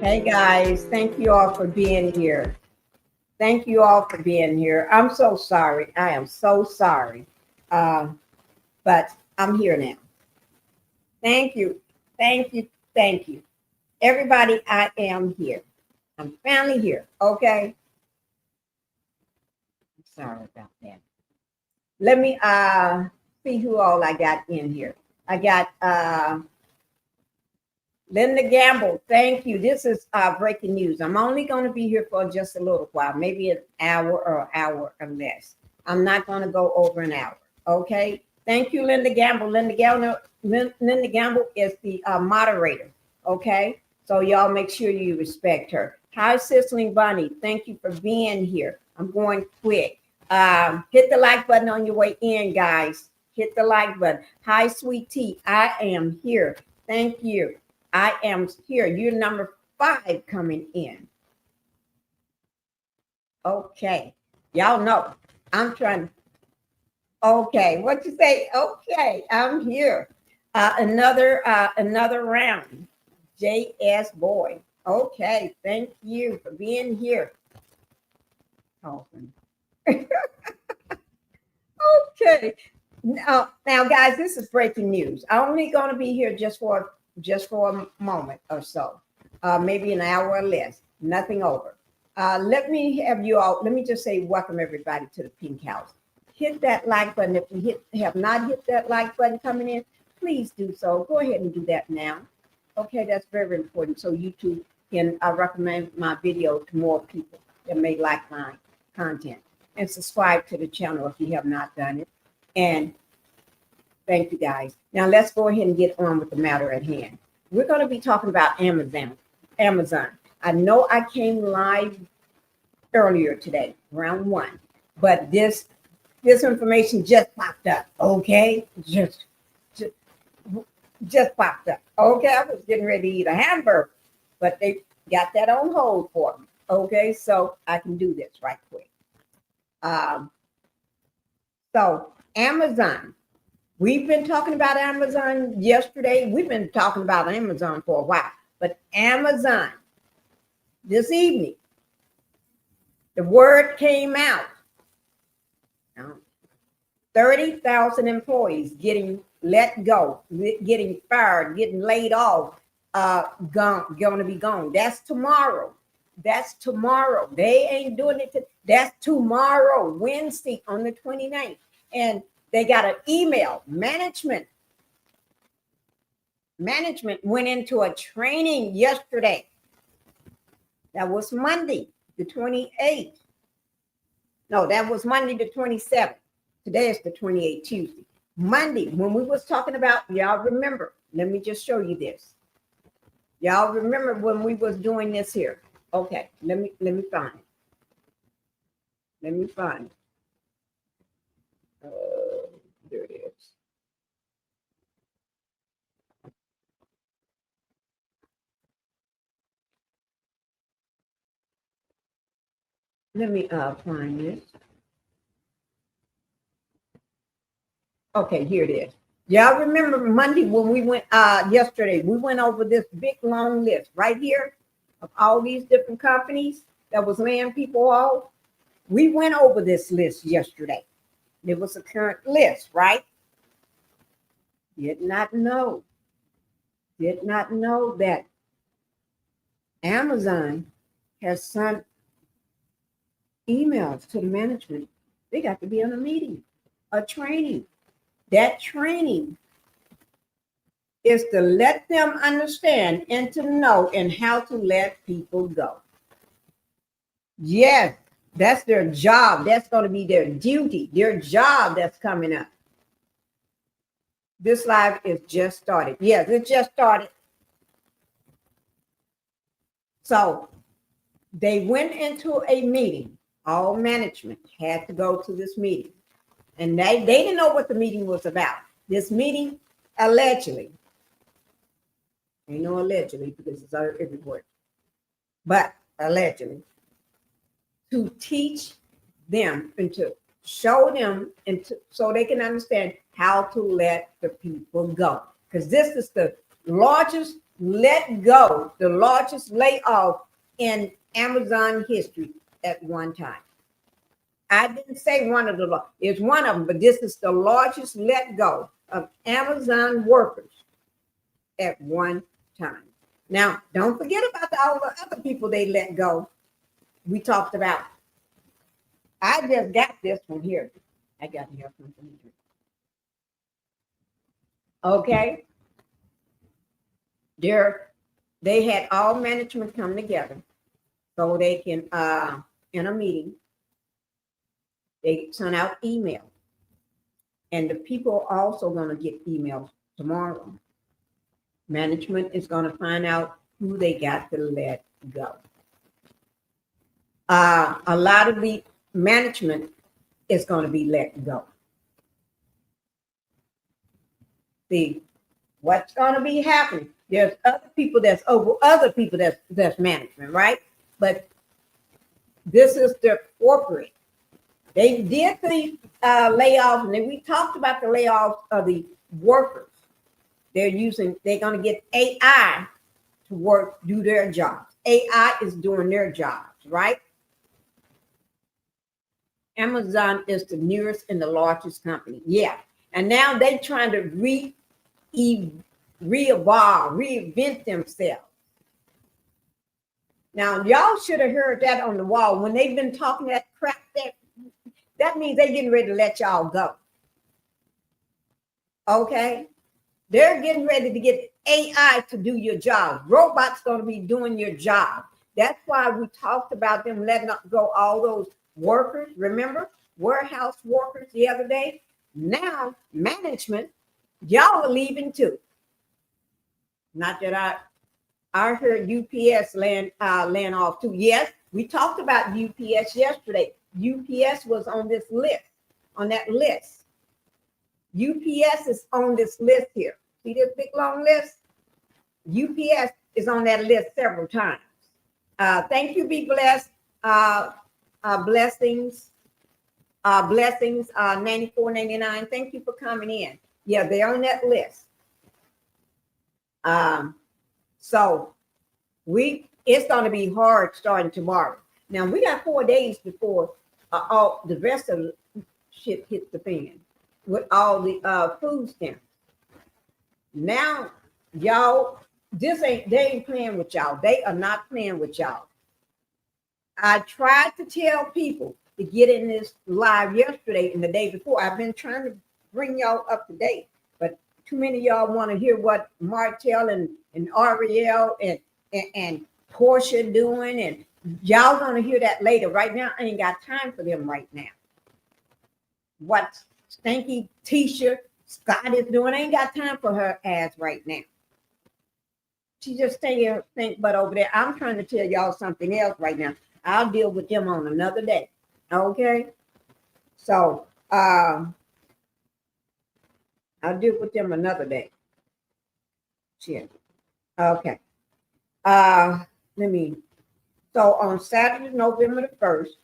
Hey guys, thank you all for being here. Thank you all for being here. I'm so sorry. I am so sorry. Uh, but I'm here now. Thank you. Thank you. Thank you. Everybody, I am here. I'm finally here. Okay. I'm sorry about that. Let me see who all I got in here. I got Linda Gamble, thank you. This is breaking news. I'm only going to be here for just a little while, maybe an hour or an hour or less. I'm not going to go over an hour. Okay. Thank you, Linda Gamble. Linda Gamble is the moderator. Okay. So y'all make sure you respect her. Hi, Sizzling Bunny. Thank you for being here. I'm going quick. Hit the like button on your way in, guys. Hit the like button. Hi, Sweet Tea. I am here. Thank you. I am here. You're number 5 coming in. Okay. Y'all know I'm trying. Okay. What you say? Okay. I'm here. Another round. JS Boy. Okay. Thank you for being here. Okay. Now, guys, this is breaking news. I'm only going to be here just for a moment or so, maybe an hour or less, nothing over. Let me just say welcome everybody to the Pink House. Hit that like button. If you have not hit that like button coming in, please do so. Go ahead and do that now. Okay, that's very important. So YouTube can recommend my video to more people that may like my content. And subscribe to the channel if you have not done it. And thank you, guys. Now let's go ahead and get on with the matter at hand. We're going to be talking about Amazon. I know I came live earlier today, around 1, but this information just popped up. Okay, just popped up. Okay, I was getting ready to eat a hamburger, but they got that on hold for me. Okay, so I can do this right quick. So Amazon. We've been talking about Amazon yesterday. We've been talking about Amazon for a while. But Amazon, this evening, the word came out. 30,000 employees getting let go, getting fired, getting laid off, going to be gone. That's tomorrow. That's tomorrow. They ain't doing it. That's tomorrow, Wednesday on the 29th. And they got an email. Management went into a training yesterday. That was Monday, the 28th. No, that was Monday, the 27th. Today is the 28th, Tuesday. Monday, when we was talking about, y'all remember, let me just show you this. Y'all remember when we was doing this here. Okay, let me find it. Let me find it. There it is. Let me find this. Okay, here it is. Y'all remember Monday when we went yesterday, we went over this big long list right here of all these different companies that was laying people off. We went over this list yesterday. It was a current list, right? Did not know that Amazon has sent emails to the management. They got to be on a meeting, a training. That training is to let them understand and to know and how to let people go. Yes, that's their job. That's going to be their duty, their job that's coming up. This live is just started. Yes, it just started. So they went into a meeting. All management had to go to this meeting. And they didn't know what the meeting was about. This meeting, allegedly, ain't no allegedly because it's everywhere, but allegedly, to teach them and to show them and so they can understand how to let the people go. Because this is the largest let go the largest layoff in Amazon history at one time. I didn't say one of the, it's one of them, but this is the largest let go of Amazon workers at one time. Now, don't forget about all the other people they let go. We talked about. I just got this one here. I got here from here. Okay. They had all management come together so they can, in a meeting, they sent out email. And the people are also going to get emails tomorrow. Management is going to find out who they got to let go. A lot of the management is going to be let go. See, what's going to be happening? There's other people that's over other people that's management, right? But this is the corporate. They did the layoffs, and then we talked about the layoffs of the workers. They're going to get AI to do their jobs. AI is doing their jobs, right? Amazon is the newest and the largest company. Yeah. And now they're trying to reinvent themselves. Now, y'all should have heard that on the wall. When they've been talking that crap, that means they're getting ready to let y'all go. Okay? They're getting ready to get AI to do your job. Robots going to be doing your job. That's why we talked about them letting go all those workers. Remember? Warehouse workers the other day. Now, management, y'all are leaving too. Not that I heard UPS land off too. Yes, we talked about UPS yesterday. UPS was on this list, on that list. UPS is on this list here. See this big long list? UPS is on that list several times. Thank you, be blessed. Blessings, 94.99. Thank you for coming in. Yeah, they're on that list. So it's going to be hard starting tomorrow. Now we got 4 days before all the rest of the shit hits the fan with all the food stamps. Now, y'all, they ain't playing with y'all. They are not playing with y'all. I tried to tell people to get in this live yesterday and the day before. I've been trying to bring y'all up to date, but too many of y'all want to hear what Martell and Ariel and Portia doing, and y'all gonna hear that later. Right now, I ain't got time for them right now. What Stinky Tisha Scott is doing, I ain't got time for her ass right now. She just stay here, think but over there. I'm trying to tell y'all something else right now. I'll deal with them on another day. Okay? So I'll deal with them another day. Shit. Okay. So on Saturday, November the 1st,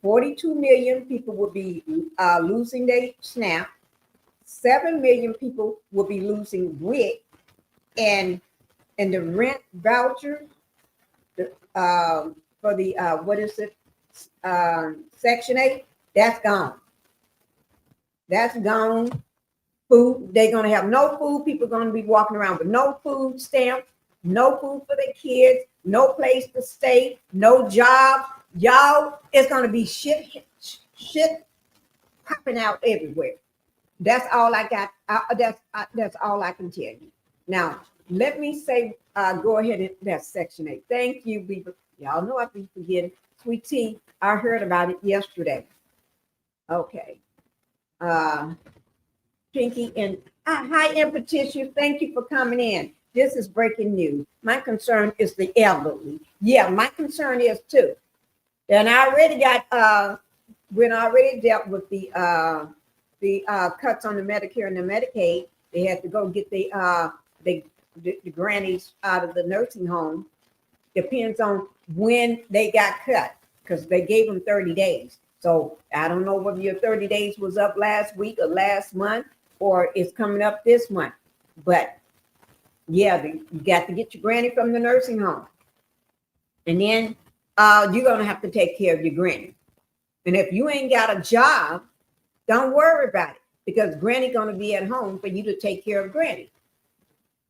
42 million people will be losing their SNAP. 7 million people will be losing WIC, and the rent vouchers for the Section 8, that's gone. That's gone. Food, they're gonna have no food. People are gonna be walking around with no food stamps, no food for their kids, no place to stay, no job. Y'all, it's gonna be shit popping out everywhere. That's all I got. That's all I can tell you. Now, let me say, go ahead and that's Section 8. Thank you, people. Y'all know I be forgetting. Sweet Tea, I heard about it yesterday. Okay. Pinkie and hi, Patricia. Thank you for coming in. This is breaking news. My concern is the elderly. Yeah, my concern is too. And I already got already dealt with the cuts on the Medicare and the Medicaid. They had to go get the grannies out of the nursing home. Depends on when they got cut, because they gave them 30 days. So I don't know whether your 30 days was up last week or last month, or it's coming up this month. But Yeah, you got to get your granny from the nursing home. And then you're going to have to take care of your granny. And if you ain't got a job, don't worry about it, because granny going to be at home for you to take care of granny.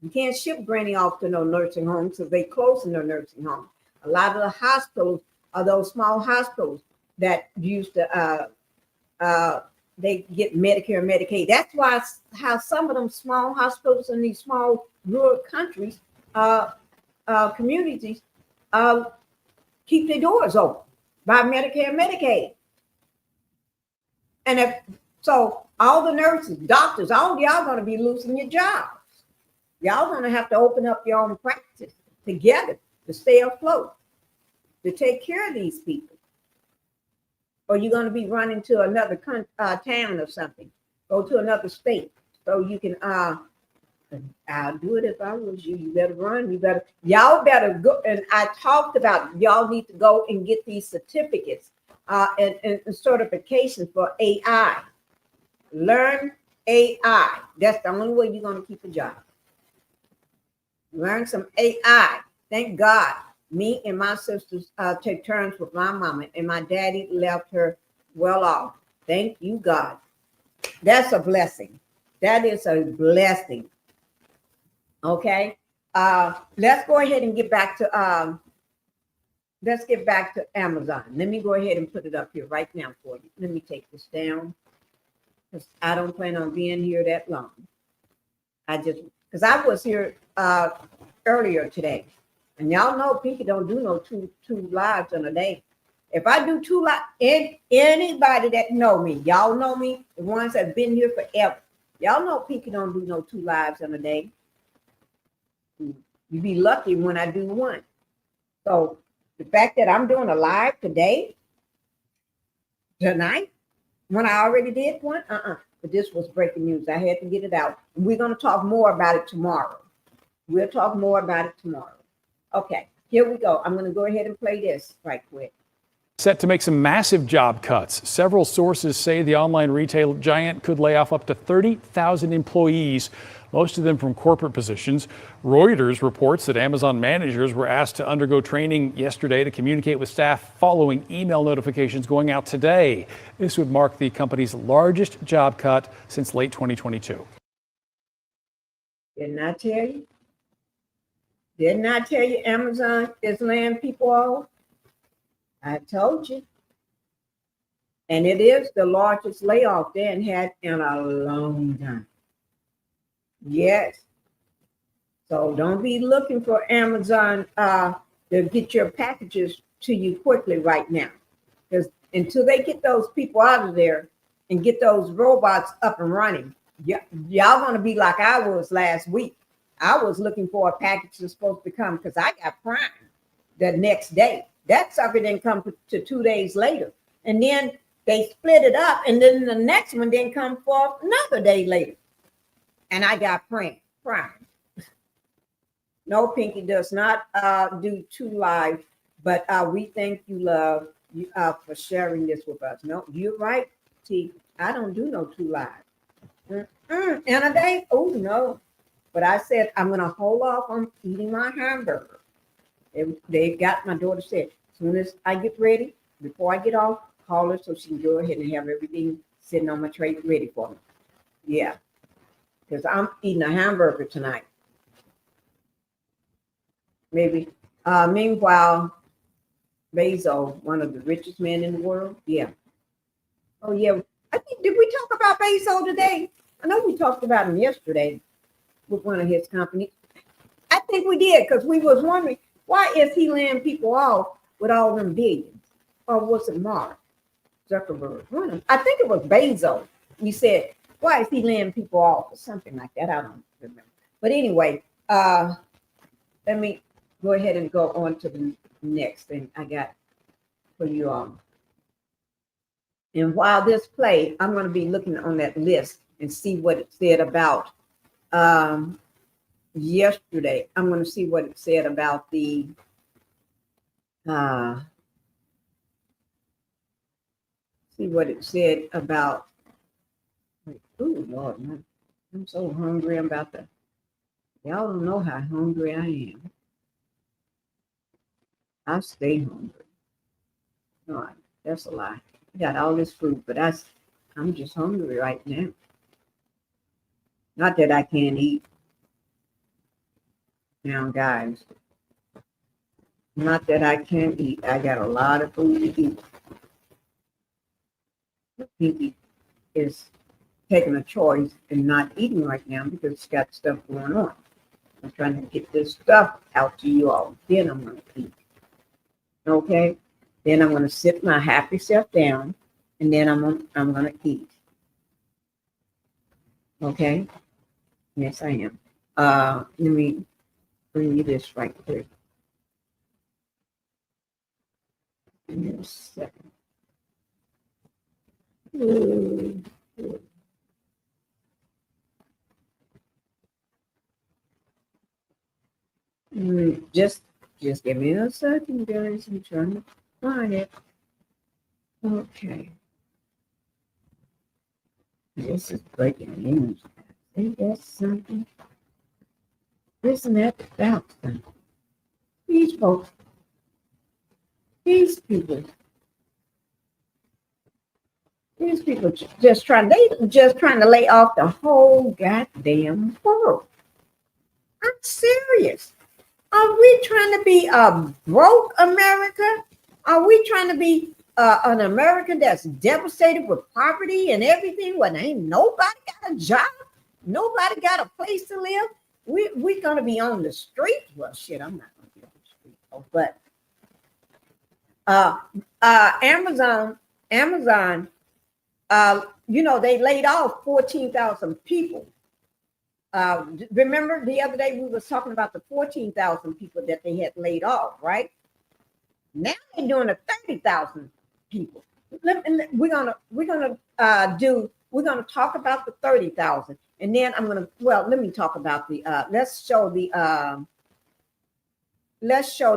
You can't ship granny off to no nursing home because they close in their nursing home. A lot of the hospitals are those small hospitals that used to, they get Medicare and Medicaid. That's why how some of them small hospitals in these small rural countries, communities, keep their doors open by Medicare and Medicaid. And if so, all the nurses, doctors, all y'all going to be losing your jobs. Y'all going to have to open up your own practice together to stay afloat, to take care of these people. Or you're going to be running to another town or something. Go to another state so you can. I'll do it if I was you. You better run. Y'all better go. And I talked about y'all need to go and get these certificates and certifications for AI. Learn AI. That's the only way you're going to keep a job. Learn some AI. Thank God. Me and my sisters take turns with my mama, and my daddy left her well off. Thank you, God. That's a blessing. That is a blessing. Okay. Let's go ahead and get back to Amazon. Let me go ahead and put it up here right now for you. Let me take this down, because I don't plan on being here that long. Because I was here earlier today. And y'all know Pinkie don't do no two lives in a day. If I do 2 lives, anybody that know me, y'all know me, the ones that have been here forever, y'all know Pinkie don't do no 2 lives in a day. You be lucky when I do 1. So the fact that I'm doing a live tonight, when I already did 1, but this was breaking news. I had to get it out. And we're going to talk more about it tomorrow. We'll talk more about it tomorrow. Okay, here we go. I'm going to go ahead and play this right quick. Set to make some massive job cuts. Several sources say the online retail giant could lay off up to 30,000 employees, most of them from corporate positions. Reuters reports that Amazon managers were asked to undergo training yesterday to communicate with staff following email notifications going out today. This would mark the company's largest job cut since late 2022. Didn't I tell you? Didn't I tell you Amazon is laying people off? I told you. And it is the largest layoff they had in a long time. Yes. So don't be looking for Amazon to get your packages to you quickly right now. Because until they get those people out of there and get those robots up and running, y'all going to be like I was last week. I was looking for a package that's supposed to come because I got Prime the next day. That sucker didn't come to 2 days later. And then they split it up, and then the next one didn't come for another day later. And I got Prime. No, Pinkie does not do 2 live, but we thank you, love, for sharing this with us. No, you're right, T. I don't do no 2 live. In a day? Oh, no. But I said, I'm going to hold off on eating my hamburger. They got, my daughter said, as soon as I get ready, before I get off, call her so she can go ahead and have everything sitting on my tray ready for me. Yeah, because I'm eating a hamburger tonight. Maybe. Meanwhile, Bezos, one of the richest men in the world. Yeah. Oh, yeah. I think, did we talk about Bezos today? I know we talked about him yesterday with one of his companies. I think we did, because we was wondering, why is he laying people off with all them billions? Or was it Mark Zuckerberg? I think it was Bezos. We said, why is he laying people off or something like that? I don't remember. But anyway, let me go ahead and go on to the next thing I got for you all. And while this plays, I'm going to be looking on that list and see what it said about yesterday. I'm going to see what it said about the oh Lord, I'm so hungry. I'm about to Y'all don't know how hungry I am. I stay hungry. No, that's a lie. I got all this food, but I'm just hungry right now. Not that I can't eat. Now, guys, not that I can't eat. I got a lot of food to eat. Pinkie is taking a choice and not eating right now because it's got stuff going on. I'm trying to get this stuff out to you all. Then I'm going to eat. Okay? Then I'm going to sit my happy self down, and then I'm going to eat. Okay? Yes, I am. Let me bring you this right quick. Give me a second. Just give me a second, guys. I'm trying to find it. Okay. This is breaking news. Ain't that something? Isn't that about something? These folks, these people just trying to lay off the whole goddamn world. I'm serious. Are we trying to be a broke America? Are we trying to be an American that's devastated with poverty and everything when ain't nobody got a job? Nobody got a place to live? We're going to be on the street. Well, shit, I'm not going to be on the street. But Amazon, they laid off 14,000 people. Remember the other day we was talking about the 14,000 people that they had laid off, right? Now they're doing a 30,000 people. We're gonna talk about the 30,000, and then let me talk about the let's show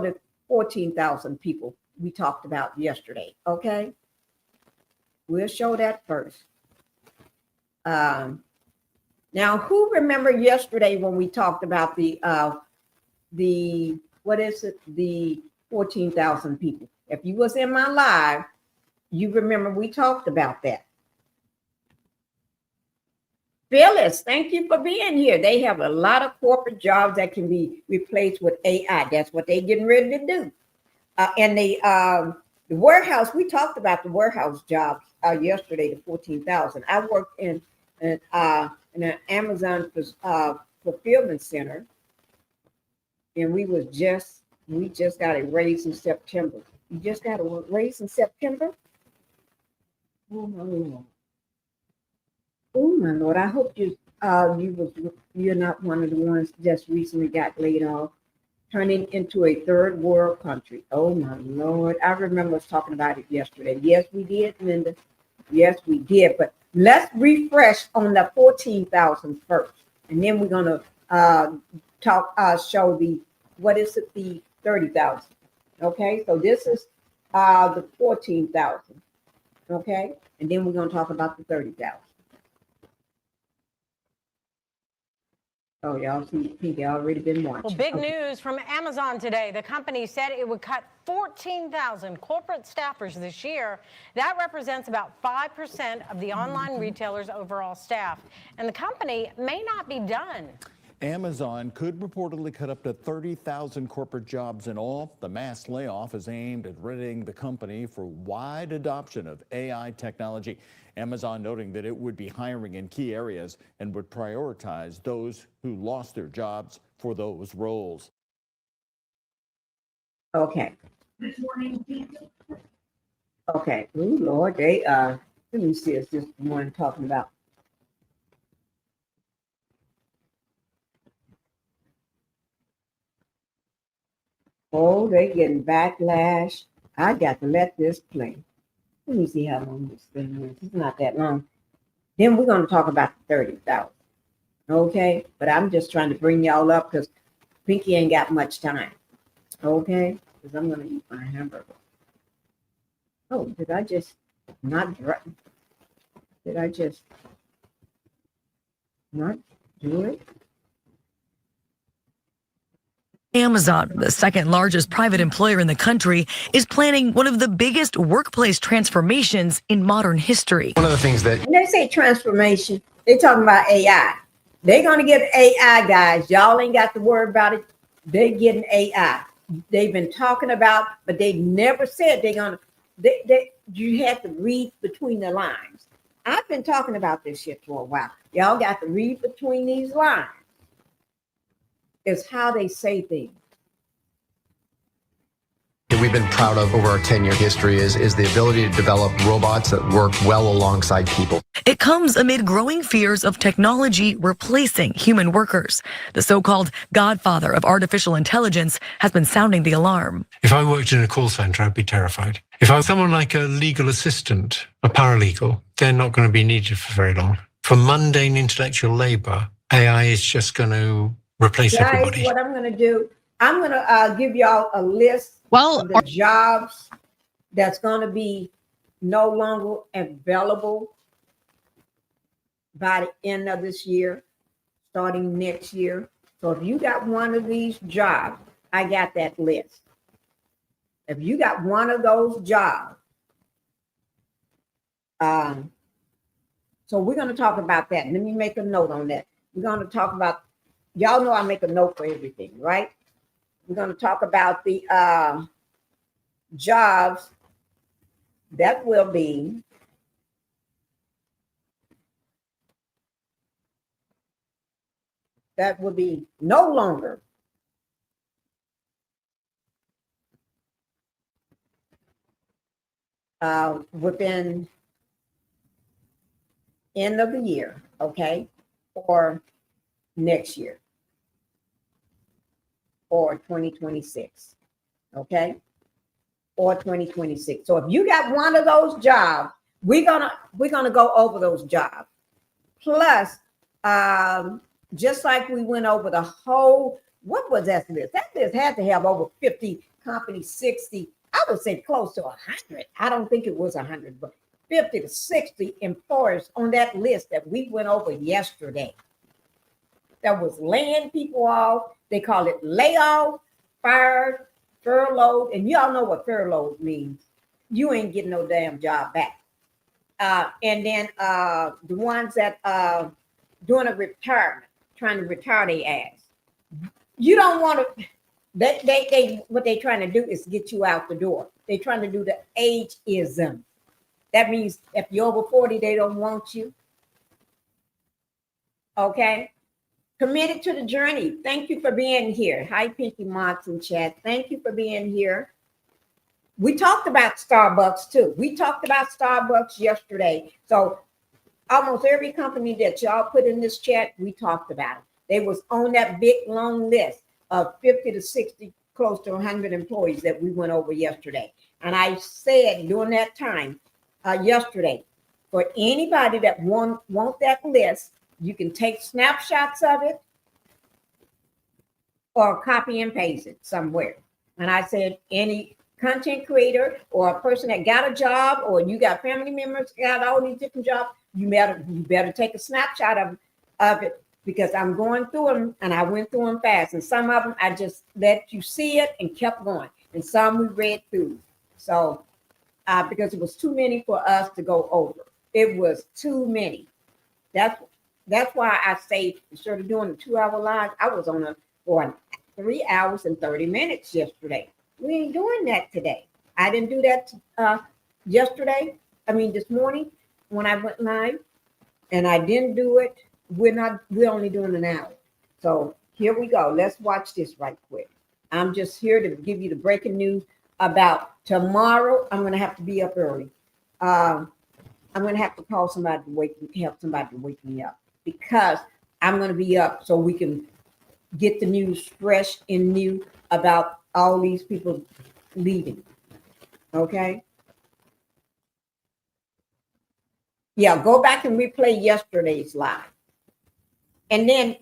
the 14,000 people we talked about yesterday. Okay, we'll show that first. Now, who remember yesterday when we talked about the 14,000 people? If you was in my live, you remember we talked about that. Phyllis, thank you for being here. They have a lot of corporate jobs that can be replaced with AI. That's what they're getting ready to do. And the warehouse, we talked about the warehouse jobs yesterday, the 14,000. I worked in an Amazon fulfillment center, and we just got a raise in September. You just got a raise in September? Oh my Lord! Oh my Lord! I hope you're not one of the ones that just recently got laid off, turning into a third world country. Oh my Lord! I remember us talking about it yesterday. Yes, we did, Linda. Yes, we did. But let's refresh on the 14,000 first, and then we're gonna show the 30,000. Okay, so this is the 14,000. Okay, and then we're gonna talk about the 30,000. Oh, y'all see, Pinkie already been watching. Well, big news from Amazon today. The company said it would cut 14,000 corporate staffers this year. That represents about 5% of the online retailer's overall staff. And the company may not be done. Amazon could reportedly cut up to 30,000 corporate jobs in all. The mass layoff is aimed at readying the company for wide adoption of AI technology. Amazon noting that it would be hiring in key areas and would prioritize those who lost their jobs for those roles. Okay. Okay. Oh Lord, they let me see. It's just one talking about. Oh, they getting backlash. I got to let this play. Let me see how long this thing is. It's not that long. Then we're going to talk about the 30,000. Okay? But I'm just trying to bring y'all up because Pinkie ain't got much time. Okay? Because I'm going to eat my hamburger. Oh, did I just not do it? Amazon, the second largest private employer in the country, is planning one of the biggest workplace transformations in modern history. One of the things that When they say transformation, they're talking about AI. They're going to get AI, guys. Y'all ain't got to worry about it. They're getting AI. They've been talking about, but they never said they're going to. You have to read between the lines. I've been talking about this shit for a while. Y'all got to read between these lines. It's how they say things. we've been proud of over our 10-year history is the ability to develop robots that work well alongside people. It comes amid growing fears of technology replacing human workers. The so-called godfather of artificial intelligence has been sounding the alarm. If I worked in a call center, I'd be terrified. If I was someone like a legal assistant, a paralegal, they're not going to be needed for very long. For mundane intellectual labor, AI is just going to replace everybody. What I'm going to do, I'm going to give y'all a list of the jobs that's going to be no longer available by the end of this year, starting next year. So if you got one of these jobs, I got that list. If you got one of those jobs, so we're going to talk about that. Let me make a note on that. We're going to talk about, y'all know I make a note for everything, right? We're going to talk about the jobs that will be no longer within end of the year, okay, or next year, or 2026, okay, or 2026. So if you got one of those jobs, we're gonna go over those jobs. Plus, just like we went over the whole, what was that list? That list had to have over 50 companies, 60, I would say close to 100. I don't think it was 100, but 50 to 60 employers on that list that we went over yesterday. That was laying people off. They call it layoff, fired, furloughed, and y'all know what furloughed means. You ain't getting no damn job back. And then the ones that doing a retirement, trying to retire their ass. You don't want to. They what they're trying to do is get you out the door. They're trying to do the ageism. That means if you're over 40, they don't want you. Okay. Committed to the journey. Thank you for being here. Hi, Pinkie Mott's in chat. Thank you for being here. We talked about Starbucks too. We talked about Starbucks yesterday. So almost every company that y'all put in this chat, we talked about it. They was on that big long list of 50 to 60, close to 100 employees that we went over yesterday. And I said during that time yesterday, for anybody that want that list, you can take snapshots of it or copy and paste it somewhere. And I said, any content creator or a person that got a job, or you got family members got all these different jobs, you better take a snapshot of it, because I'm going through them, and I went through them fast. And some of them I just let you see it and kept going, and some we read through. So because it was too many for us to go over. It was too many. That's why I say, instead of doing a 2-hour live, I was on for 3 hours and 30 minutes yesterday. We ain't doing that today. I didn't do that this morning when I went live, and I didn't do it. We're only doing an hour. So here we go. Let's watch this right quick. I'm just here to give you the breaking news about tomorrow. I'm going to have to be up early. I'm going to have to call somebody to help somebody to wake me up, because I'm going to be up so we can get the news fresh and new about all these people leaving. Okay. Yeah, go back and replay yesterday's live. And then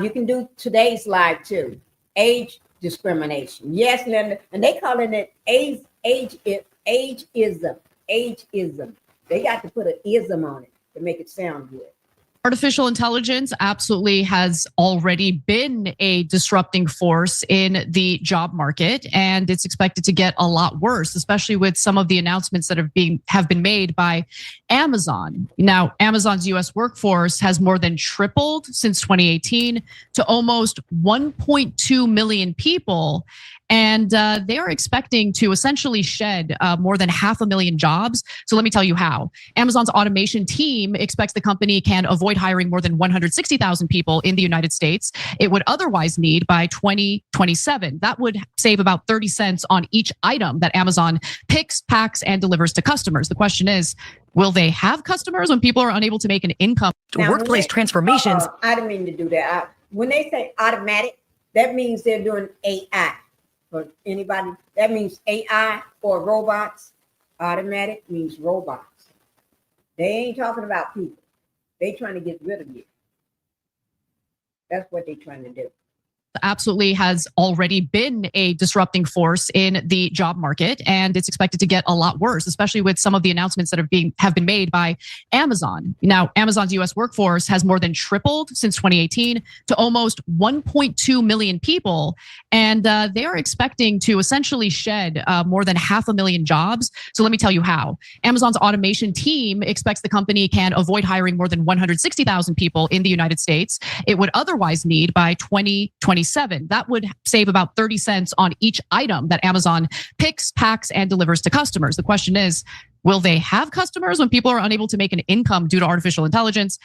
you can do today's live too. Age discrimination. Yes, Linda. And they calling it ageism. Ageism. They got to put an ism on it to make it sound good. Artificial intelligence absolutely has already been a disrupting force in the job market, and it's expected to get a lot worse, especially with some of the announcements that have been made by Amazon. Now, Amazon's US workforce has more than tripled since 2018 to almost 1.2 million people. And they are expecting to essentially shed more than 500,000 jobs. So let me tell you how. Amazon's automation team expects the company can avoid hiring more than 160,000 people in the United States it would otherwise need by 2027. That would save about 30 cents on each item that Amazon picks, packs, and delivers to customers. The question is, will they have customers when people are unable to make an income? Workplace transformations. I didn't mean to do that. When they say automatic, that means they're doing AI. For anybody, that means AI or robots. Automatic means robots. They ain't talking about people. They trying to get rid of you. That's what they're trying to do. Absolutely has already been a disrupting force in the job market, and it's expected to get a lot worse, especially with some of the announcements that have been made by Amazon. Now, Amazon's US workforce has more than tripled since 2018 to almost 1.2 million people, and they are expecting to essentially shed more than 500,000 jobs. So let me tell you how. Amazon's automation team expects the company can avoid hiring more than 160,000 people in the United States it would otherwise need by 2027. That would save about 30 cents on each item that Amazon picks, packs, and delivers to customers. The question is, will they have customers when people are unable to make an income due to artificial intelligence?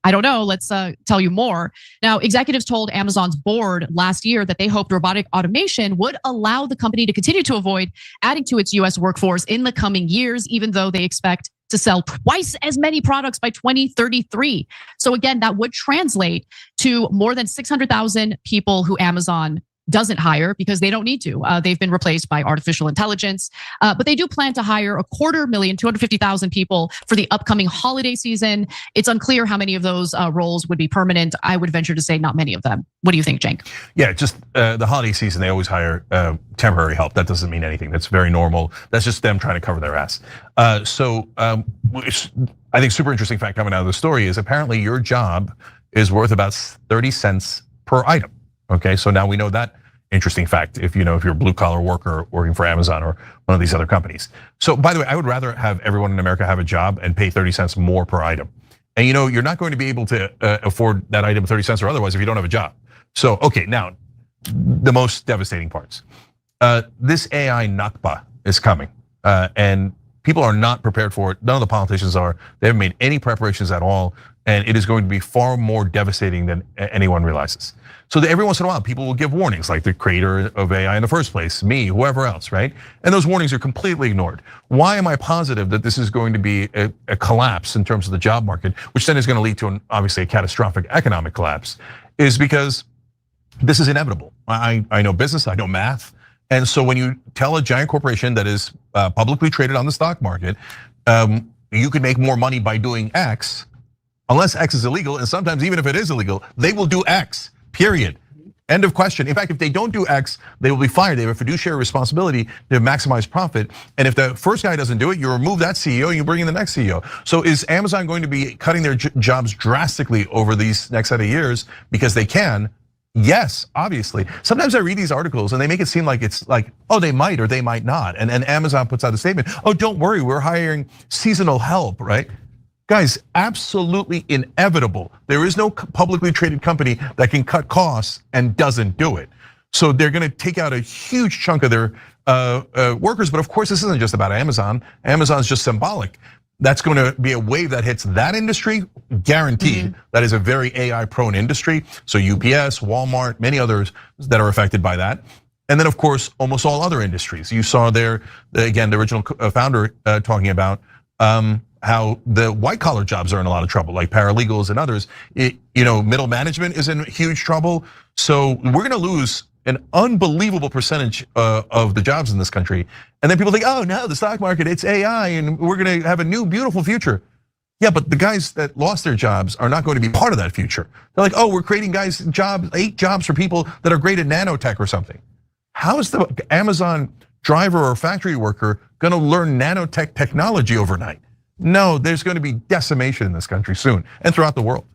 I don't know. Let's tell you more. Now, executives told Amazon's board last year that they hoped robotic automation would allow the company to continue to avoid adding to its US workforce in the coming years, even though they expect to sell twice as many products by 2033. So again, that would translate to more than 600,000 people who Amazon doesn't hire because they don't need to. They've been replaced by artificial intelligence, but they do plan to hire 250,000 people for the upcoming holiday season. It's unclear how many of those roles would be permanent. I would venture to say not many of them. What do you think, Cenk? Yeah, just the holiday season, they always hire temporary help. That doesn't mean anything. That's very normal. That's just them trying to cover their ass. I think super interesting fact coming out of the story is apparently your job is worth about 30 cents per item. Okay, so now we know that interesting fact if you're a blue collar worker working for Amazon or one of these other companies. So by the way, I would rather have everyone in America have a job and pay 30 cents more per item. And you're not going to be able to afford that item 30 cents or otherwise if you don't have a job. So, okay, now the most devastating parts. This AI Nakba is coming and people are not prepared for it. None of the politicians are. They haven't made any preparations at all. And it is going to be far more devastating than anyone realizes. So that every once in a while, people will give warnings like the creator of AI in the first place, me, whoever else, right? And those warnings are completely ignored. Why am I positive that this is going to be a collapse in terms of the job market, which then is going to lead to obviously a catastrophic economic collapse, is because this is inevitable. I know business, I know math. And so when you tell a giant corporation that is publicly traded on the stock market, you can make more money by doing X, unless X is illegal, and sometimes even if it is illegal, they will do X. Period. End of question. In fact, if they don't do X, they will be fired. They have a fiduciary responsibility to maximize profit. And if the first guy doesn't do it, you remove that CEO and you bring in the next CEO. So is Amazon going to be cutting their jobs drastically over these next set of years because they can? Yes, obviously. Sometimes I read these articles and they make it seem like it's like, oh, they might or they might not. And Amazon puts out a statement, oh, don't worry, we're hiring seasonal help, right? Guys, absolutely inevitable. There is no publicly traded company that can cut costs and doesn't do it. So they're gonna take out a huge chunk of their workers, but of course this isn't just about Amazon. Amazon's just symbolic. That's gonna be a wave that hits that industry, guaranteed. That is a very AI prone industry. So UPS, Walmart, many others that are affected by that. And then of course, almost all other industries. You saw there, again, the original founder talking about how the white collar jobs are in a lot of trouble, like paralegals and others. Middle management is in huge trouble. So we're gonna lose an unbelievable percentage of the jobs in this country. And then people think, oh no, the stock market, it's AI and we're gonna have a new beautiful future. Yeah, but the guys that lost their jobs are not going to be part of that future. They're like, oh, we're creating jobs, 8 jobs for people that are great at nanotech or something. How is the Amazon driver or factory worker gonna learn nanotech technology overnight? No, there's going to be decimation in this country soon and throughout the world.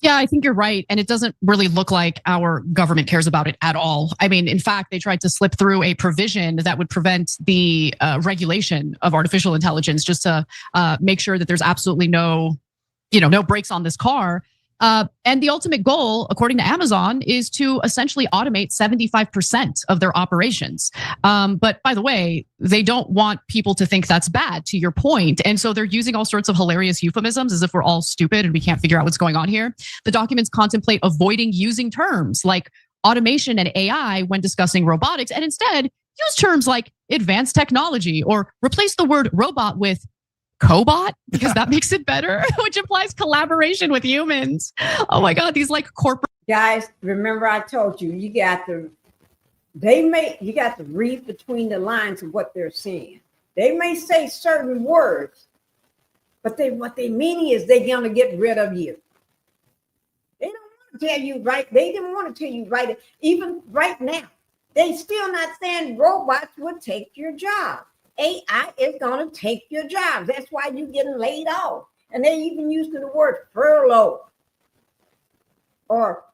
Yeah, I think you're right. And it doesn't really look like our government cares about it at all. I mean, in fact, they tried to slip through a provision that would prevent the regulation of artificial intelligence just to make sure that there's absolutely no brakes on this car. And the ultimate goal, according to Amazon, is to essentially automate 75% of their operations. But by the way, they don't want people to think that's bad, to your point. And so they're using all sorts of hilarious euphemisms as if we're all stupid and we can't figure out what's going on here. The documents contemplate avoiding using terms like automation and AI when discussing robotics, and instead use terms like advanced technology or replace the word robot with cobot, because that makes it better, which implies collaboration with humans. Oh my God, these like corporate Guys, remember I told you, you got to read between the lines of what they're saying. They may say certain words, but what they mean is they're gonna get rid of you. They don't want to tell you right. They didn't want to tell you right. Even right now, they still not saying robots would take your job. AI is going to take your jobs. That's why you're getting laid off. And they even used the word furlough or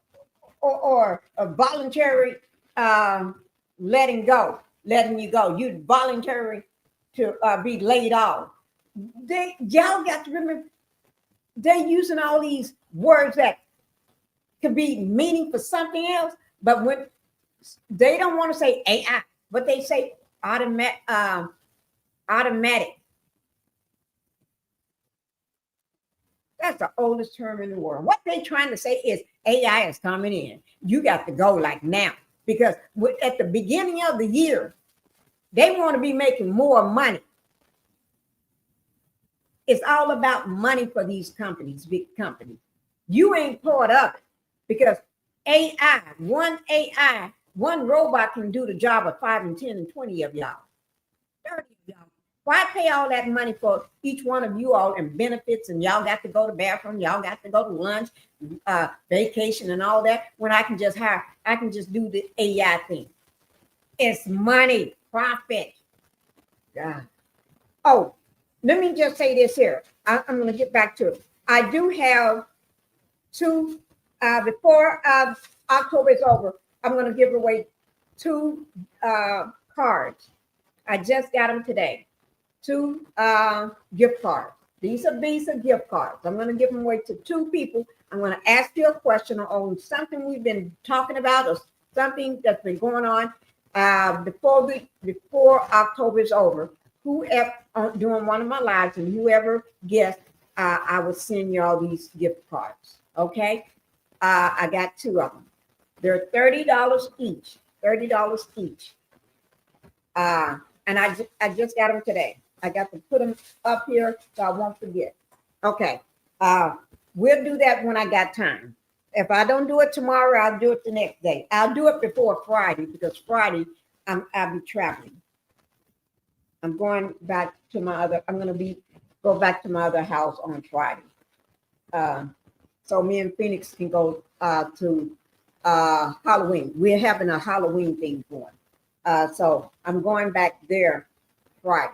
a voluntary letting you go. You voluntary to be laid off. Y'all got to remember, they're using all these words that could be meaning for something else, but when they don't want to say AI, but they say automatic. That's the oldest term in the world. What they're trying to say is AI is coming in. You got to go like now, because at the beginning of the year, they want to be making more money. It's all about money for these companies, big companies. You ain't part of it, because one robot can do the job of 5 and 10 and 20 of y'all. 30 of y'all. Why pay all that money for each one of you all and benefits, and y'all got to go to bathroom, y'all got to go to lunch, vacation and all that, when I can just do the AI thing. It's money, profit. God. Oh, let me just say this here. I'm going to get back to it. I do have two, before October is over, I'm going to give away 2 cards. I just got them today. 2 gift cards. These are Visa gift cards. I'm going to give them away to 2 people. I'm going to ask you a question on something we've been talking about or something that's been going on before October is over. Whoever doing one of my lives, and whoever guessed, I will send you all these gift cards. Okay, I got 2 of them. They're $30 each. $30 each. And I just got them today. I got to put them up here so I won't forget. Okay. We'll do that when I got time. If I don't do it tomorrow, I'll do it the next day. I'll do it before Friday, because Friday I'll be traveling. I'm going back to go back to my other house on Friday. So me and Phoenix can go to Halloween. We're having a Halloween thing going. So I'm going back there Friday.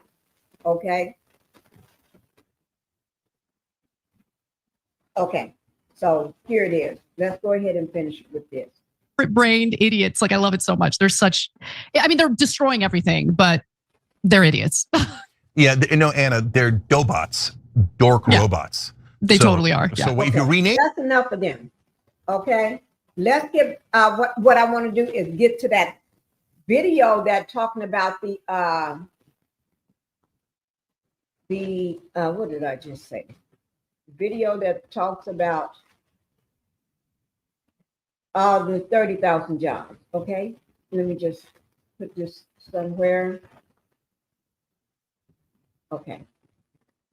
Okay. Okay. So here it is. Let's go ahead and finish with this. brained idiots. Like, I love it so much. They're destroying everything, but they're idiots. Yeah, Anna, they're dobots, robots. They totally are. Yeah. So if you rename, that's enough of them. Okay, let's get what I want to do is get to that video that talking about the what did I just say? Video that talks about the 30,000 jobs. Okay, let me just put this somewhere. Okay,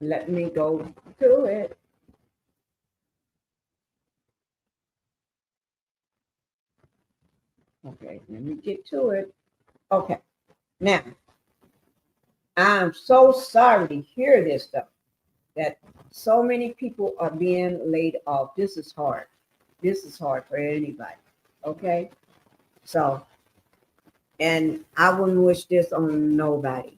let me go to it. Okay, let me get to it. Okay, now I'm so sorry to hear this stuff, that so many people are being laid off. This is hard. This is hard for anybody. Okay, so, and I wouldn't wish this on nobody.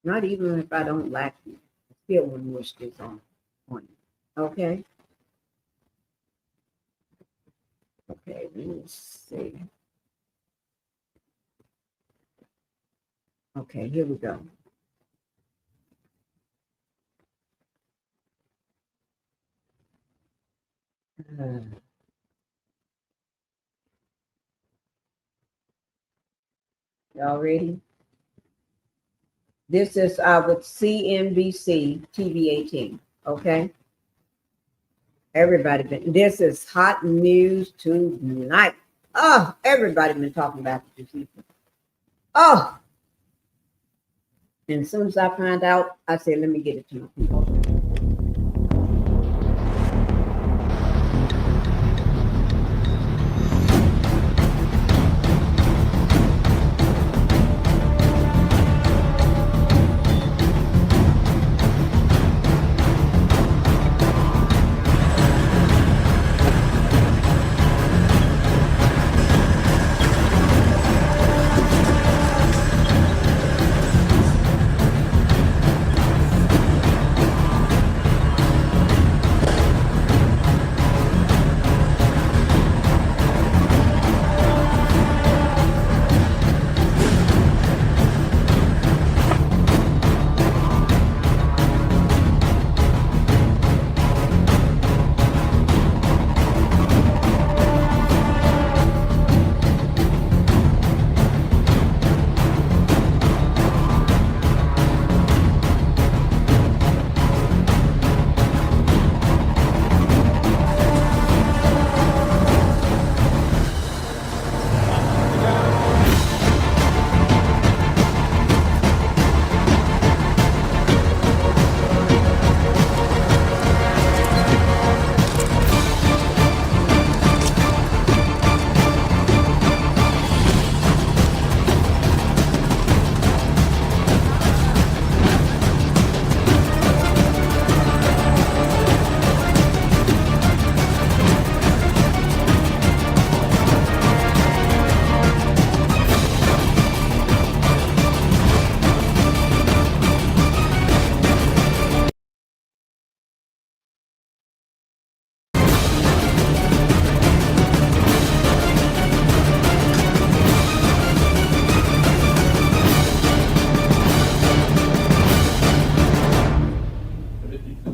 Not even if I don't like you, I still wouldn't wish this on you. Okay. Okay, let me see. Okay, here we go. Y'all ready? This is with CNBC TV 18. Okay. Everybody been. This is hot news tonight. Oh, everybody been talking about it this evening. Oh, and as soon as I find out, I said, let me get it to my people.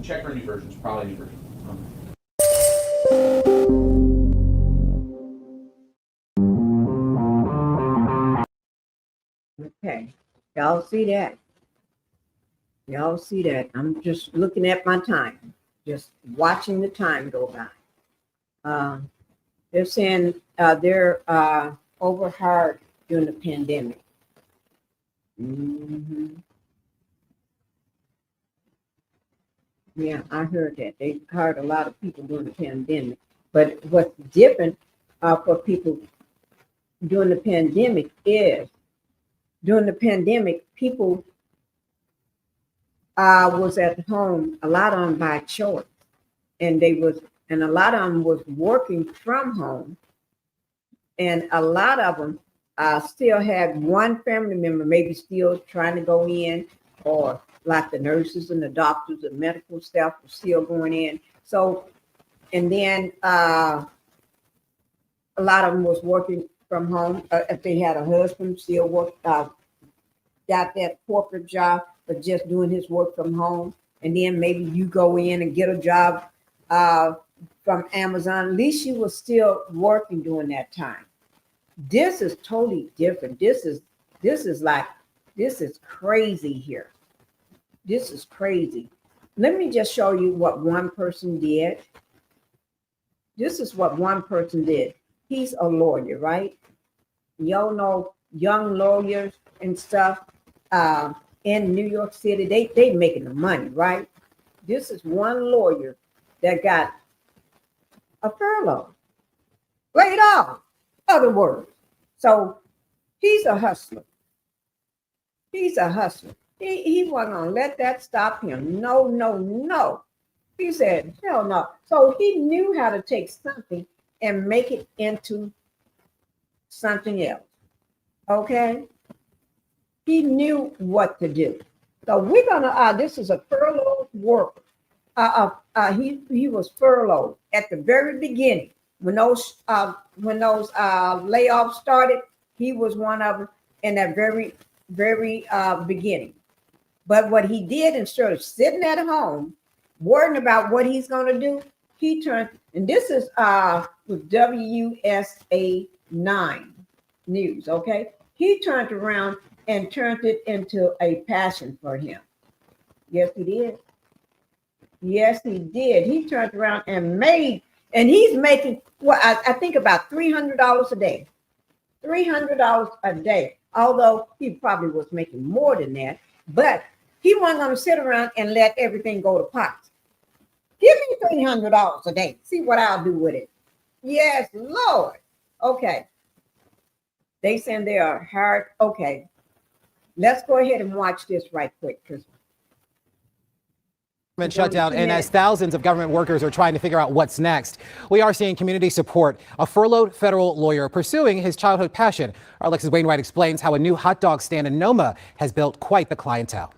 Check for new versions, probably new version. Okay, y'all see that? Y'all see that? I'm just looking at my time, just watching the time go by. They're saying they're overhired during the pandemic. Yeah, I heard that. They hired a lot of people during the pandemic. But what's different for people during the pandemic is during the pandemic, people was at home, a lot of them by choice. And a lot of them was working from home. And a lot of them still had one family member, maybe still trying to go in, or like the nurses and the doctors and medical staff were still going in. So, and then a lot of them was working from home. If they had a husband, still worked, got that corporate job, but just doing his work from home. And then maybe you go in and get a job from Amazon. At least you were still working during that time. This is totally different. This is crazy here. This is crazy. Let me just show you what one person did. This is what one person did. He's a lawyer, right? Y'all know young lawyers and stuff in New York City, they making the money, right? This is one lawyer that got a furlough, laid off, other words. So he's a hustler. He's a hustler. He wasn't gonna let that stop him. No. He said, hell no. So he knew how to take something and make it into something else. Okay? He knew what to do. So we're gonna this is a furloughed worker. He was furloughed at the very beginning. when those layoffs started, he was one of them in that very beginning. But what he did, instead of sitting at home worrying about what he's going to do, he turned, and this is with WSA 9 News, okay? He turned around and turned it into a passion for him. Yes, he did. Yes, he did. He turned around and he's making, well, I think about $300 a day. $300 a day. Although he probably was making more than that, but he wasn't going to sit around and let everything go to pot. Give me $300 a day. See what I'll do with it. Yes, Lord. Okay. They saying they are hard. Okay. Let's go ahead and watch this right quick. Shutdown, and as thousands of government workers are trying to figure out what's next, we are seeing community support. A furloughed federal lawyer pursuing his childhood passion. Our Alexis Wainwright explains how a new hot dog stand in Noma has built quite the clientele.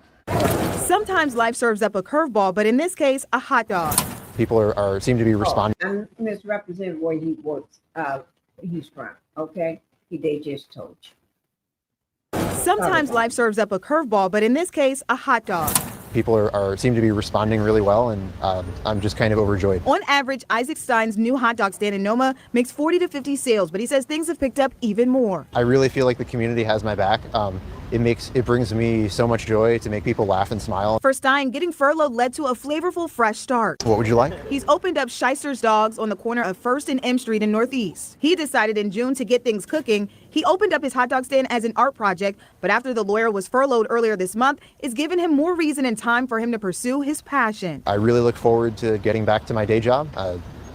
Sometimes life serves up a curveball, but in this case, a hot dog. People seem to be responding. I'm misrepresenting where he works. He's from. Okay, they just told you. Sometimes life serves up a curveball, but in this case, a hot dog. People seem to be responding really well, and I'm just kind of overjoyed. On average, Isaac Stein's new hot dog stand in Noma makes 40 to 50 sales, but he says things have picked up even more. I really feel like the community has my back. It brings me so much joy to make people laugh and smile. For Stein, getting furloughed led to a flavorful fresh start. What would you like? He's opened up Shyster's Dogs on the corner of 1st and M Street in Northeast. He decided in June to get things cooking. He opened up his hot dog stand as an art project, but after the lawyer was furloughed earlier this month, it's given him more reason and time for him to pursue his passion. I really look forward to getting back to my day job.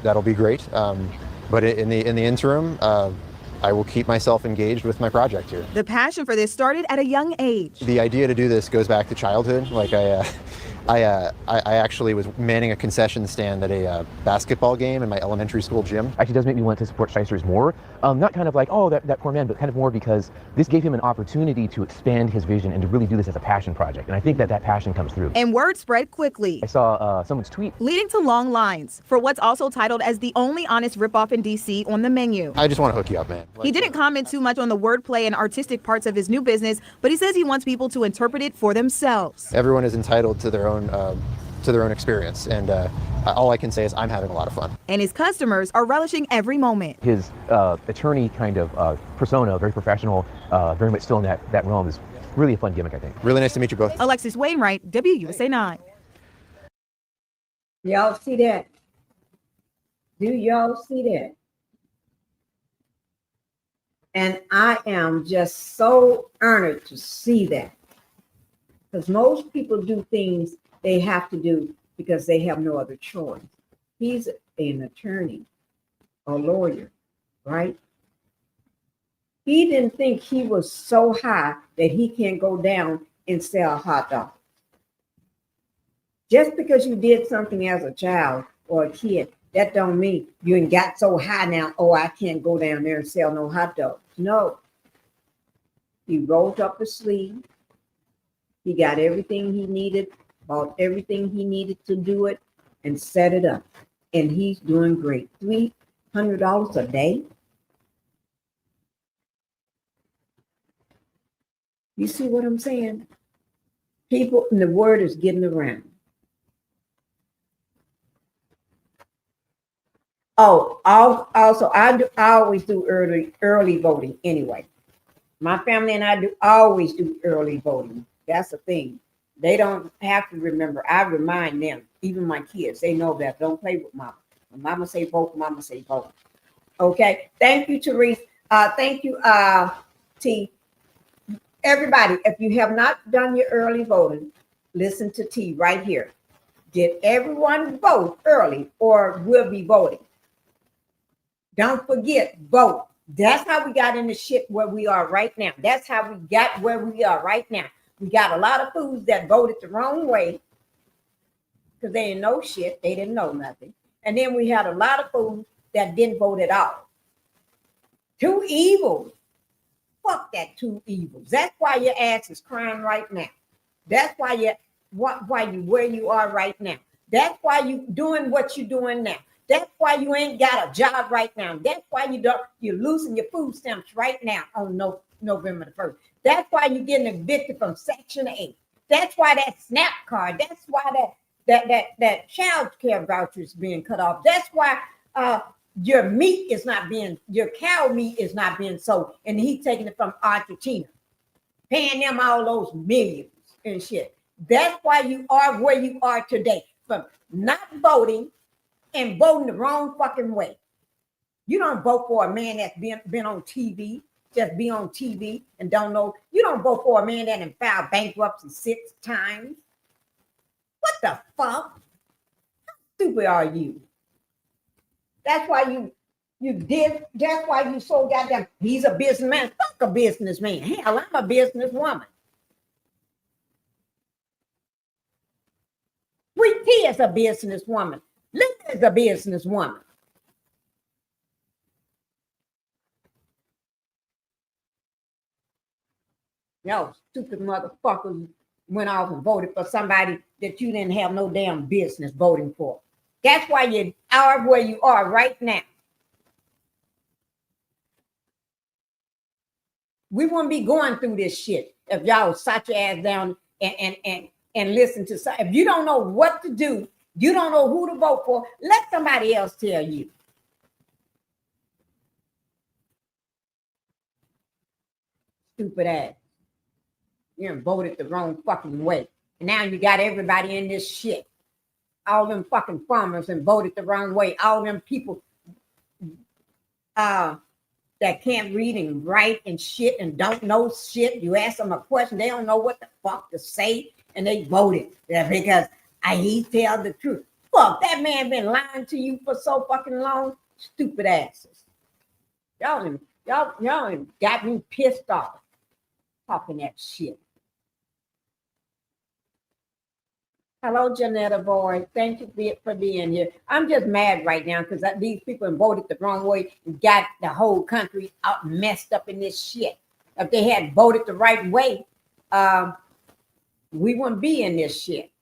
That'll be great. But in the interim, I will keep myself engaged with my project here. The passion for this started at a young age. The idea to do this goes back to childhood. Like I actually was manning a concession stand at a basketball game in my elementary school gym. Actually does make me want to support Shyster's more. Not kind of like, oh, that poor man, but kind of more because this gave him an opportunity to expand his vision and to really do this as a passion project. And I think that passion comes through. And word spread quickly. I saw someone's tweet. Leading to long lines for what's also titled as the only honest ripoff in DC on the menu. I just want to hook you up, man. He didn't comment too much on the wordplay and artistic parts of his new business, but he says he wants people to interpret it for themselves. Everyone is entitled to their own experience, and all I can say is I'm having a lot of fun. And his customers are relishing every moment. His attorney kind of persona, very professional, very much still in that realm, is really a fun gimmick, I think. Really nice to meet you both. Alexis Wainwright, WUSA 9. Y'all see that? Do y'all see that? And I am just so honored to see that. Because most people do things they have to do because they have no other choice. He's an attorney, a lawyer, right? He didn't think he was so high that he can't go down and sell a hot dog. Just because you did something as a child or a kid, that don't mean you ain't got so high now, oh, I can't go down there and sell no hot dogs. No. He rolled up his sleeve. He got everything he needed, bought everything he needed to do it, and set it up. And he's doing great. $300 a day. You see what I'm saying? People, and the word is getting around. Oh, also, I always do early voting anyway. My family and I always do early voting. That's the thing. They don't have to remember. I remind them, even my kids, they know that. Don't play with mama. When mama say vote, mama say vote. Okay. Thank you, Therese. Thank you, T. Everybody, if you have not done your early voting, listen to T right here. Did everyone vote early or will be voting? Don't forget, vote. That's how we got in the shit where we are right now. That's how we got where we are right now. We got a lot of fools that voted the wrong way because they didn't know shit. They didn't know nothing. And then we had a lot of fools that didn't vote at all. Two evils. Fuck that two evils. That's why your ass is crying right now. That's why you where you are right now. That's why you doing what you're doing now. That's why you ain't got a job right now. That's why you're losing your food stamps right now on November the 1st. That's why you're getting evicted from Section 8. That's why that SNAP card. That's why that child care voucher is being cut off. That's why your cow meat is not being sold, and he's taking it from Argentina, paying them all those millions and shit. That's why you are where you are today, from not voting and voting the wrong fucking way. You don't vote for a man that's been on TV, just be on TV and don't know. You don't vote for a man that has filed bankruptcy 6 times. What the fuck? How stupid are you? That's why that's why you so goddamn, he's a businessman. Fuck a businessman. Hell, I'm a businesswoman. Sweet Tea is a businesswoman. Linda is a businesswoman. No, stupid motherfuckers went off and voted for somebody that you didn't have no damn business voting for. That's why you are where you are right now. We wouldn't be going through this shit if y'all sat your ass down and listen to some. If you don't know what to do, you don't know who to vote for, let somebody else tell you. Stupid ass. You voted the wrong fucking way. And now you got everybody in this shit. All them fucking farmers and voted the wrong way. All them people that can't read and write and shit and don't know shit. You ask them a question, they don't know what the fuck to say, and they voted because he tell the truth. Fuck, that man been lying to you for so fucking long. Stupid asses. Y'all got me pissed off talking that shit. Hello, Janetta Boy. Thank you for being here. I'm just mad right now because these people voted the wrong way and got the whole country out messed up in this shit. If they had voted the right way, we wouldn't be in this shit.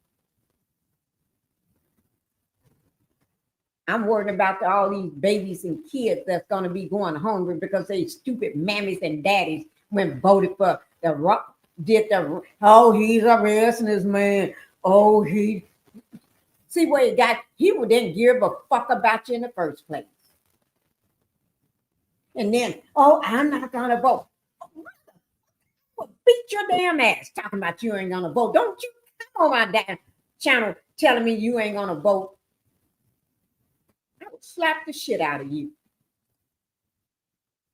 I'm worried about all these babies and kids that's going to be going hungry because they stupid mammies and daddies went voted for he's a businessman. Oh, he didn't give a fuck about you in the first place. And then, I'm not gonna vote. Well, beat your damn ass talking about you ain't gonna vote. Don't you come on my damn channel telling me you ain't gonna vote. I would slap the shit out of you.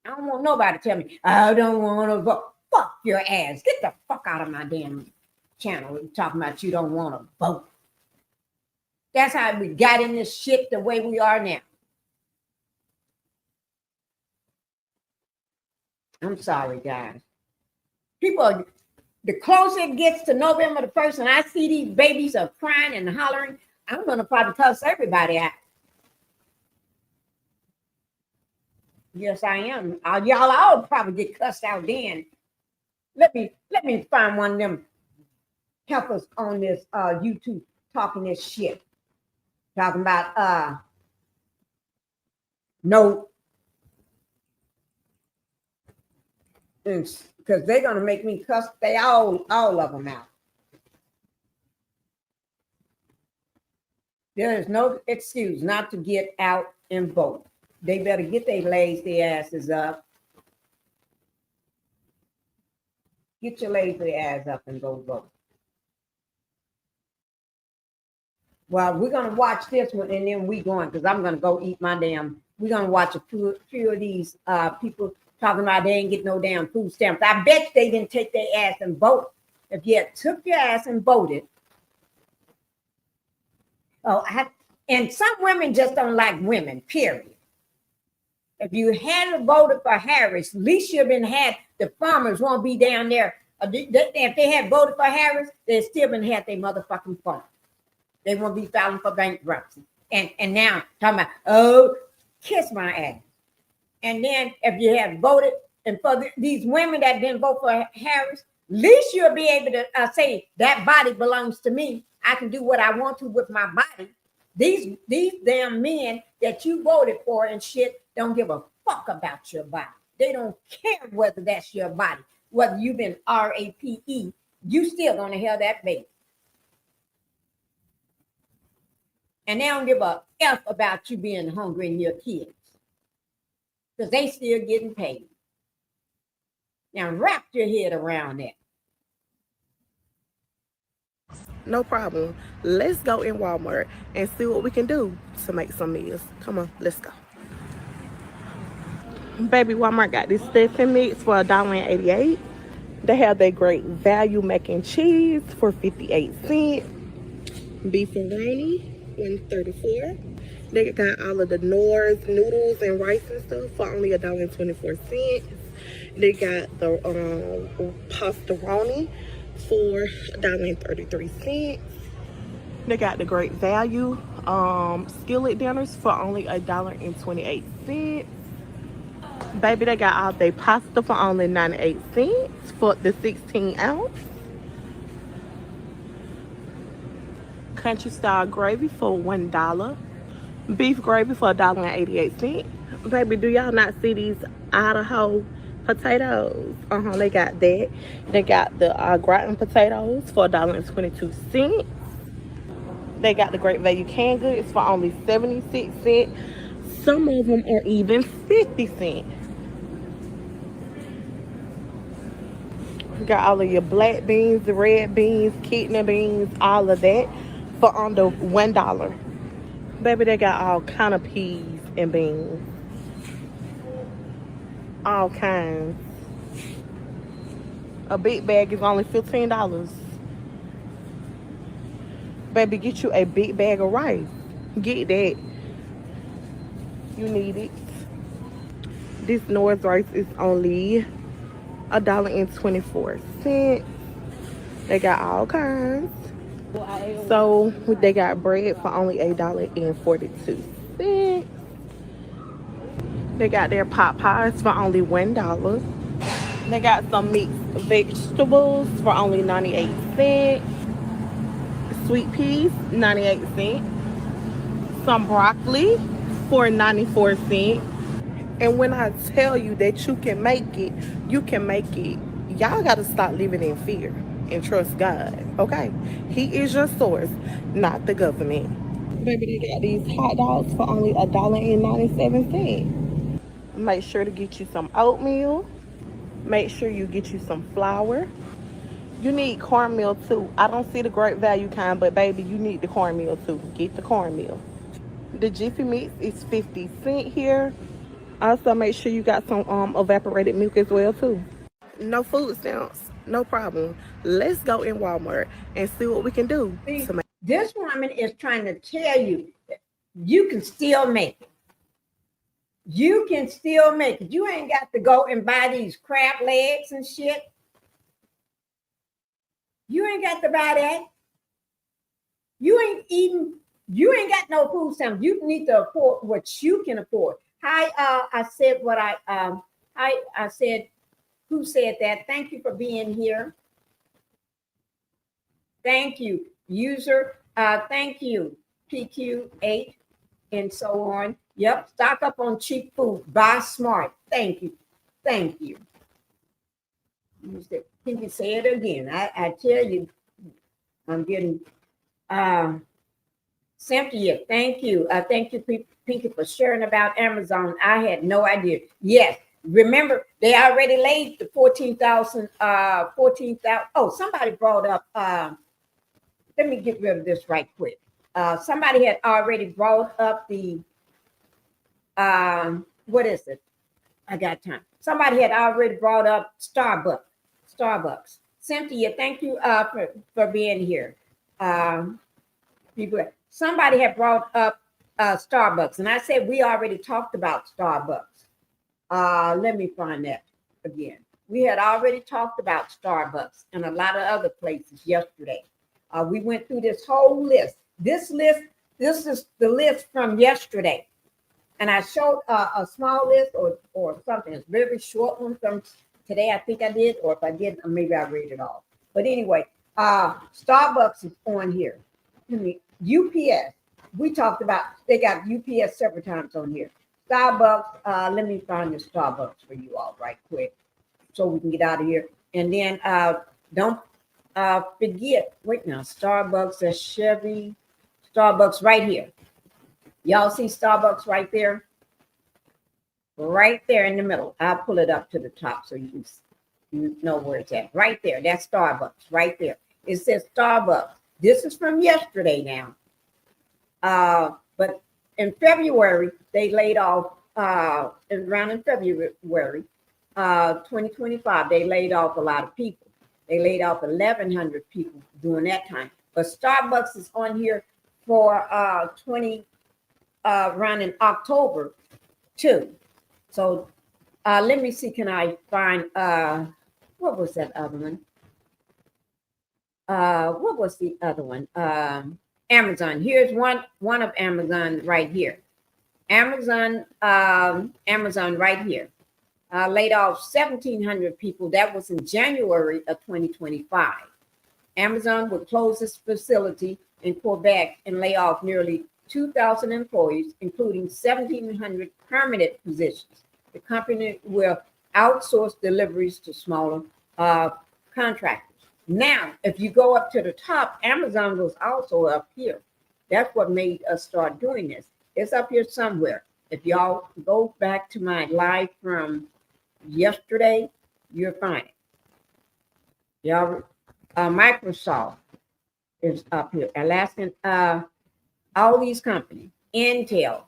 I don't want nobody to tell me I don't want to vote. Fuck your ass. Get the fuck out of my damn channel talking about you don't want to vote. That's how we got in this shit the way we are now. I'm sorry, guys. People, the closer it gets to November the 1st and I see these babies are crying and hollering, I'm going to probably cuss everybody out. Yes, I am. Y'all all probably get cussed out then. Let me find one of them help us on this YouTube talking this shit. Talking about no, because they're gonna make me cuss they all of them out. There is no excuse not to get out and vote. They better get their lazy asses up. Get your lazy ass up and go vote. Well, we're going to watch this one and then we're going, because I'm going to go eat my damn, we're going to watch a few of these people talking about they ain't get no damn food stamps. I bet they didn't take their ass and vote. If you took your ass and voted. And some women just don't like women, period. If you hadn't voted for Harris, at least you've been had, the farmers won't be down there. If they had voted for Harris, they'd still been had their motherfucking farm. They won't be filing for bankruptcy. And now talking about, kiss my ass. And then if you had voted, and for these women that didn't vote for Harris, at least you'll be able to say that body belongs to me. I can do what I want to with my body. These damn men that you voted for and shit don't give a fuck about your body. They don't care whether that's your body, whether you've been RAPE, you still gonna have that baby. And they don't give a F about you being hungry and your kids, because they still getting paid. Now wrap your head around that. No problem. Let's go in Walmart and see what we can do to make some meals. Come on, let's go. Baby, Walmart got this stuffing mix for $1.88. They have their great value mac and cheese for 58 cents. Beefaroni, $1.34. They got all of the Knorr's noodles and rice and stuff for only $1.24. They got the pastaroni for $1.33. They got the great value skillet dinners for only $1.28. Baby, they got all their pasta for only 98 cents for the 16 ounce. Country style gravy for $1. Beef gravy for $1.88. Baby, do y'all not see these Idaho potatoes? They got that. They got the gratin potatoes for $1.22. They got the great value canned goods for only 76 cents. Some of them are even 50 cents. Got all of your black beans, the red beans, kidney beans, all of that for under $1. Baby, they got all kind of peas and beans. All kinds. A big bag is only $15. Baby, get you a big bag of rice. Get that. You need it. This Knorr's rice is only $1.24. They got all kinds. So they got bread for only $1.42. They got their pot pies for only $1. They got some mixed vegetables for only 98 cents. Sweet peas, 98 cents. Some broccoli for 94 cents. And when I tell you that you can make it, you can make it. Y'all got to stop living in fear and trust God, okay? He is your source, not the government. Baby, they got these hot dogs for only $1.97. Make sure to get you some oatmeal. Make sure you get you some flour. You need cornmeal too. I don't see the great value kind, but baby, you need the cornmeal too. Get the cornmeal. The Jiffy Mix is 50 cents here. Also, make sure you got some evaporated milk as well too. No food stamps, no problem. Let's go in Walmart and see what we can do. This woman is trying to tell you that you can still make it. You can still make it. You ain't got to go and buy these crab legs and shit. You ain't got to buy that. You ain't got no food stamps. You need to afford what you can afford. I said what I said. Who said that? Thank you for being here. Thank you, user. Thank you, PQ8, and so on. Yep, stock up on cheap food. Buy smart. Thank you. Thank you. Pinkie, say it again. I tell you, I'm getting Cynthia. Thank you. Thank you, Pinkie, for sharing about Amazon. I had no idea. Yes. Remember, they already laid the 14,000. Oh, somebody brought up, let me get rid of this right quick. Somebody had already brought up the, what is it? I got time. Somebody had already brought up Starbucks. Cynthia, thank you for being here. Somebody had brought up Starbucks, and I said we already talked about Starbucks. Let me find that again. We had already talked about Starbucks and a lot of other places yesterday. We went through this whole list. This is the list from yesterday. And I showed a small list or something. It's a very short one from today. I think I did, or if I didn't, maybe I read it all. But anyway, Starbucks is on here. UPS. we talked about, they got UPS several times on here. Starbucks, let me find the Starbucks for you all right quick so we can get out of here. And then don't forget, wait now, Starbucks, that's Chevy, Starbucks right here. Y'all see Starbucks right there? Right there in the middle. I'll pull it up to the top so you know where it's at. Right there, that's Starbucks right there. It says Starbucks. This is from yesterday now. But in February, they laid off, around in February, 2025, they laid off a lot of people. They laid off 1,100 people during that time. But Starbucks is on here for around in October too. So let me see, can I find, what was that other one? What was the other one? Amazon. Here's one of Amazon right here. Amazon right here. Laid off 1,700 people. That was in January of 2025. Amazon would close its facility in Quebec and lay off nearly 2,000 employees, including 1,700 permanent positions. The company will outsource deliveries to smaller contractors. Now, if you go up to the top, Amazon was also up here. That's what made us start doing this. It's up here somewhere. If y'all go back to my live from yesterday, you'll find it. Y'all, Microsoft is up here. Alaskan, all these companies, Intel.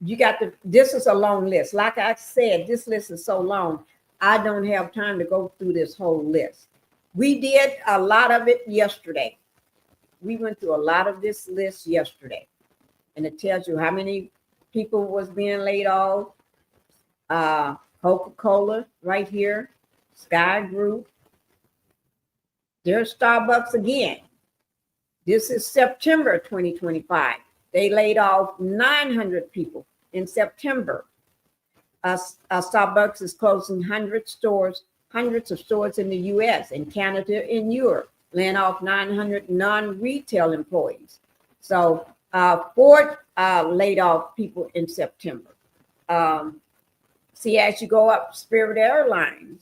You got this is a long list. Like I said, this list is so long, I don't have time to go through this whole list. We did a lot of it yesterday. We went through a lot of this list yesterday. And it tells you how many people was being laid off. Coca-Cola right here. Sky Group. There's Starbucks again. This is September 2025. They laid off 900 people in September. Starbucks is closing hundreds of stores in the U.S. and Canada and Europe, laying off 900 non-retail employees. So Ford laid off people in September. See, as you go up, Spirit Airlines.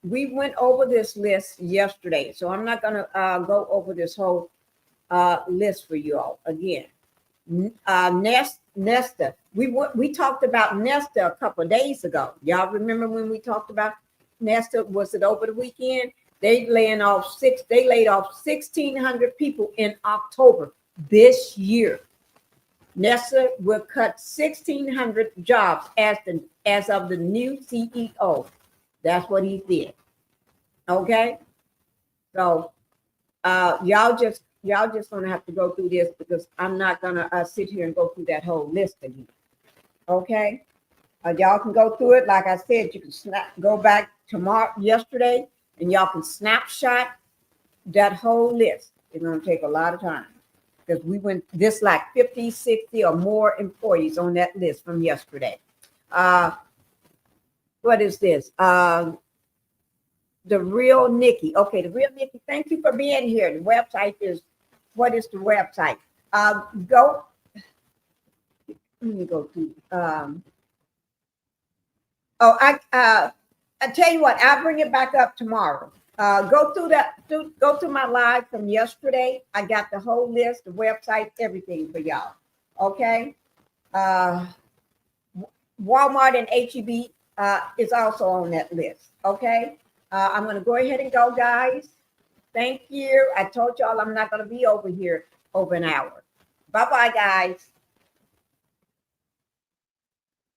We went over this list yesterday, so I'm not going to go over this whole list for you all again. Nesta. We talked about Nesta a couple of days ago. Y'all remember when we talked about Nesta? Was it over the weekend? They laid off 1,600 people in October this year. Nesta will cut 1,600 jobs as of the new CEO. That's what he did. Okay, so y'all just gonna have to go through this because I'm not gonna sit here and go through that whole list again. Okay, y'all can go through it. Like I said, you can go back tomorrow, yesterday, and y'all can snapshot that whole list. It's gonna take a lot of time because we went this like 50, 60 or more employees on that list from yesterday. What is this? The Real Nikki. Okay, The Real Nikki, thank you for being here. The website is, what is the website? Let me go to, I tell you what, I'll bring it back up tomorrow. Go through my live from yesterday. I got the whole list, the website, everything for y'all. Okay. Walmart and HEB is also on that list. Okay. I'm going to go ahead and go, guys. Thank you. I told y'all I'm not going to be over here over an hour. Bye-bye, guys.